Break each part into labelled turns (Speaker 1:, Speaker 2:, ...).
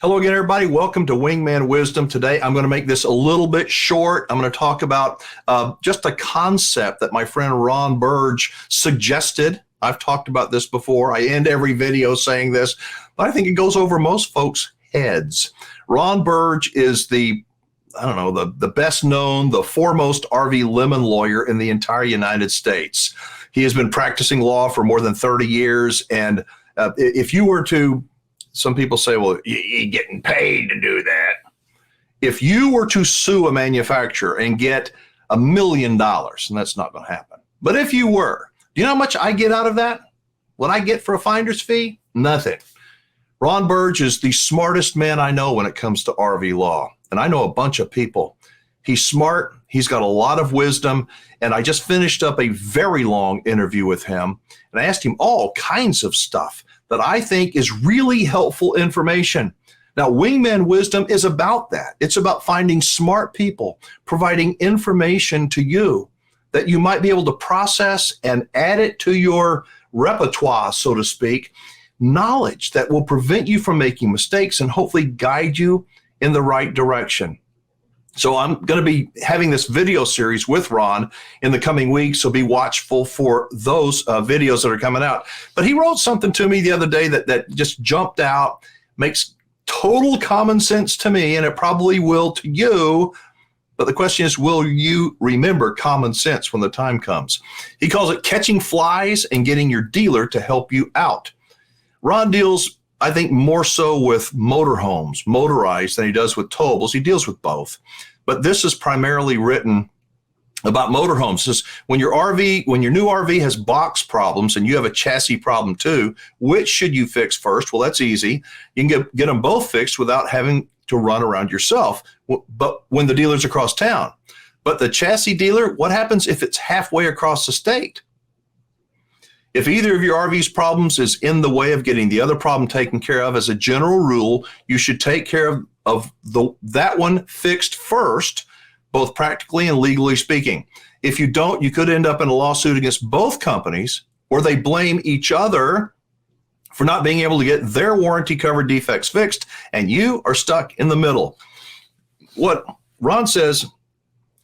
Speaker 1: Hello again, everybody. Welcome to Wingman Wisdom. Today, I'm going to make this a little bit short. I'm going to talk about just a concept that my friend Ron Burge suggested. I've talked about this before. I end every video saying this, but I think it goes over most folks' heads. Ron Burge is the best known, the foremost RV lemon lawyer in the entire United States. He has been practicing law for more than 30 years. And if you were to, some people say, well, you're getting paid to do that. If you were to sue a manufacturer and get $1 million, and that's not going to happen. But if you were, do you know how much I get out of that? What I get for a finder's fee? Nothing. Ron Burge is the smartest man I know when it comes to RV law. And I know a bunch of people. He's smart. He's got a lot of wisdom. And I just finished up a very long interview with him. And I asked him all kinds of stuff that I think is really helpful information. Now, Wingman Wisdom is about that. It's about finding smart people, providing information to you that you might be able to process and add it to your repertoire, so to speak, knowledge that will prevent you from making mistakes and hopefully guide you in the right direction. So I'm going to be having this video series with Ron in the coming weeks, so be watchful for those videos that are coming out. But he wrote something to me the other day that just jumped out, makes total common sense to me, and it probably will to you. But the question is, will you remember common sense when the time comes? He calls it catching flies and getting your dealer to help you out. Ron deals, I think, more so with motorhomes, motorized, than he does with towables. He deals with both. But this is primarily written about motorhomes. This is when your new RV has box problems and you have a chassis problem too, which should you fix first? Well, that's easy. You can get them both fixed without having to run around yourself, but when the dealer's across town. But the chassis dealer, what happens if it's halfway across the state? If either of your RV's problems is in the way of getting the other problem taken care of, as a general rule, you should take care of that one fixed first, both practically and legally speaking. If you don't, you could end up in a lawsuit against both companies, or they blame each other for not being able to get their warranty-covered defects fixed, and you are stuck in the middle. What Ron says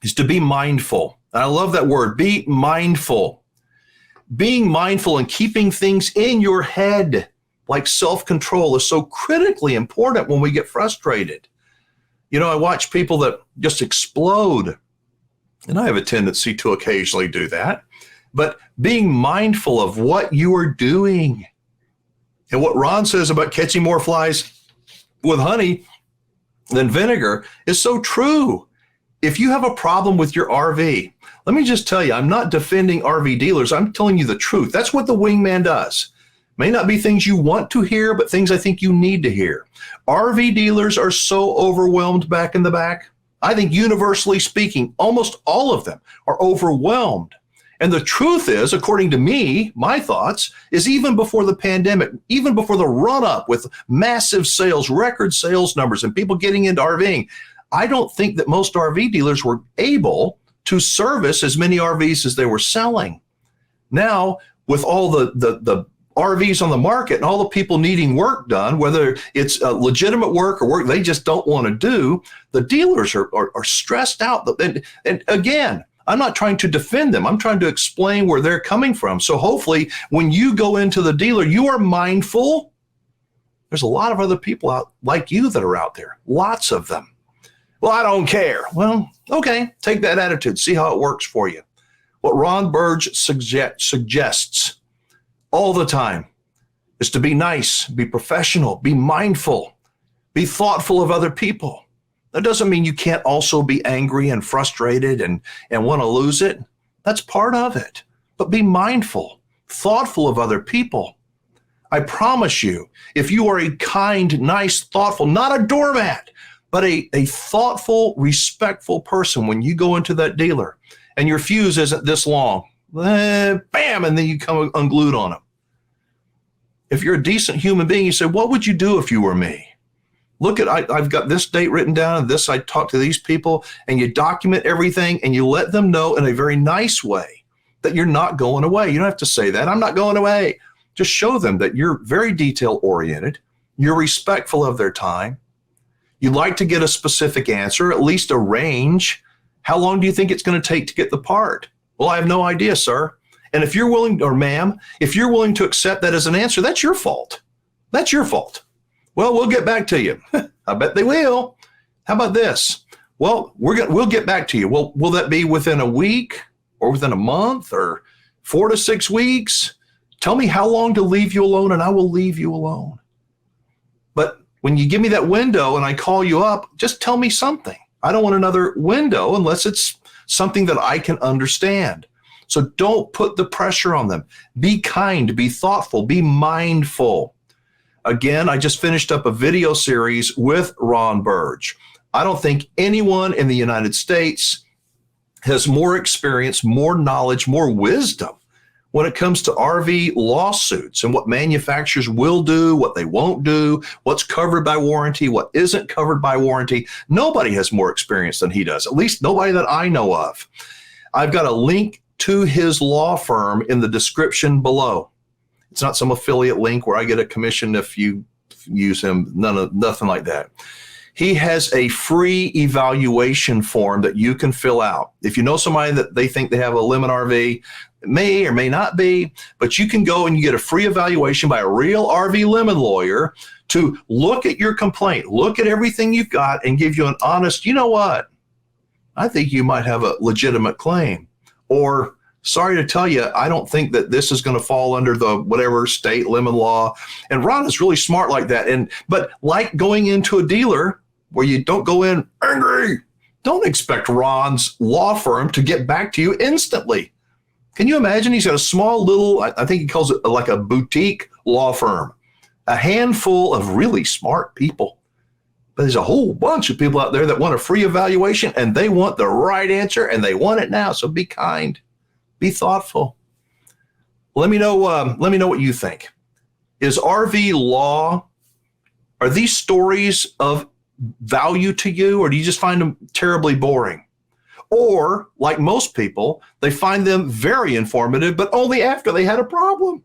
Speaker 1: is to be mindful. And I love that word, be mindful. Being mindful and keeping things in your head, like self-control, is so critically important when we get frustrated. You know, I watch people that just explode, and I have a tendency to occasionally do that. But being mindful of what you are doing, and what Ron says about catching more flies with honey than vinegar is so true. If you have a problem with your RV, let me just tell you, I'm not defending RV dealers. I'm telling you the truth. That's what the Wingman does. May not be things you want to hear, but things I think you need to hear. RV dealers are so overwhelmed back in the back. I think universally speaking, almost all of them are overwhelmed. And the truth is, according to me, my thoughts, is even before the pandemic, even before the run-up with massive sales, record sales numbers, and people getting into RVing, I don't think that most RV dealers were able to service as many RVs as they were selling. Now, with all the RVs on the market and all the people needing work done, whether it's legitimate work or work they just don't want to do, the dealers are stressed out. And again, I'm not trying to defend them. I'm trying to explain where they're coming from. So hopefully when you go into the dealer, you are mindful. There's a lot of other people out like you that are out there, lots of them. Well, I don't care. Well, okay, take that attitude, see how it works for you. What Ron Burge suggests all the time is to be nice, be professional, be mindful, be thoughtful of other people. That doesn't mean you can't also be angry and frustrated and want to lose it. That's part of it. But be mindful, thoughtful of other people. I promise you, if you are a kind, nice, thoughtful, not a doormat, but a thoughtful, respectful person, when you go into that dealer and your fuse isn't this long, bam, and then you come unglued on them. If you're a decent human being, you say, what would you do if you were me? Look at, I've got this date written down, and this, I talked to these people, and you document everything, and you let them know in a very nice way that you're not going away. You don't have to say that, I'm not going away. Just show them that you're very detail oriented, you're respectful of their time, You'd like to get a specific answer, at least a range. How long do you think it's going to take to get the part? Well, I have no idea, sir. And if you're willing, or ma'am, if you're willing to accept that as an answer, that's your fault. That's your fault. Well, we'll get back to you. I bet they will. How about this? Well, we'll get back to you. Well, will that be within a week or within a month or 4 to 6 weeks? Tell me how long to leave you alone and I will leave you alone. But when you give me that window and I call you up, just tell me something. I don't want another window unless it's something that I can understand. So don't put the pressure on them. Be kind, be thoughtful, be mindful. Again, I just finished up a video series with Ron Burge. I don't think anyone in the United States has more experience, more knowledge, more wisdom when it comes to RV lawsuits and what manufacturers will do, what they won't do, what's covered by warranty, what isn't covered by warranty. Nobody has more experience than he does, at least nobody that I know of. I've got a link to his law firm in the description below. It's not some affiliate link where I get a commission if you use him, nothing like that. He has a free evaluation form that you can fill out. If you know somebody that they think they have a lemon RV, it may or may not be, but you can go and you get a free evaluation by a real RV lemon lawyer to look at your complaint, look at everything you've got and give you an honest, you know what? I think you might have a legitimate claim. Or, sorry to tell you, I don't think that this is going to fall under the whatever state lemon law. And Ron is really smart like that. But like going into a dealer where you don't go in angry, don't expect Ron's law firm to get back to you instantly. Can you imagine? He's got a small little, I think he calls it like a boutique law firm, a handful of really smart people. But there's a whole bunch of people out there that want a free evaluation and they want the right answer and they want it now. So be kind, be thoughtful. Let me know what you think. Is RV law, are these stories of value to you, or do you just find them terribly boring? Or like most people, they find them very informative, but only after they had a problem.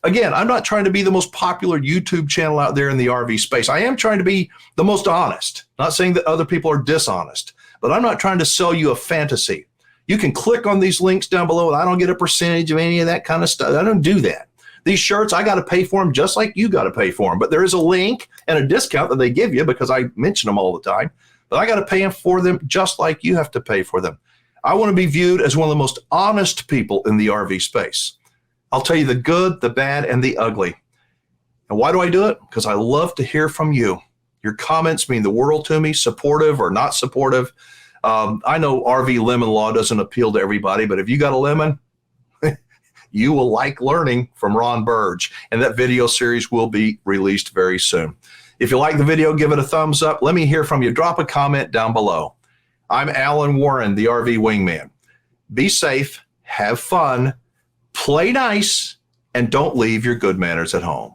Speaker 1: Again, I'm not trying to be the most popular YouTube channel out there in the RV space. I am trying to be the most honest. Not saying that other people are dishonest, but I'm not trying to sell you a fantasy. You can click on these links down below and I don't get a percentage of any of that kind of stuff. I don't do that. These shirts, I got to pay for them just like you got to pay for them. But there is a link and a discount that they give you because I mention them all the time. But I got to pay for them just like you have to pay for them. I want to be viewed as one of the most honest people in the RV space. I'll tell you the good, the bad, and the ugly. And why do I do it? Because I love to hear from you. Your comments mean the world to me, supportive or not supportive. I know RV lemon law doesn't appeal to everybody, but if you got a lemon, you will like learning from Ron Burge. And that video series will be released very soon. If you like the video, give it a thumbs up. Let me hear from you. Drop a comment down below. I'm Alan Warren, the RV Wingman. Be safe, have fun, play nice, and don't leave your good manners at home.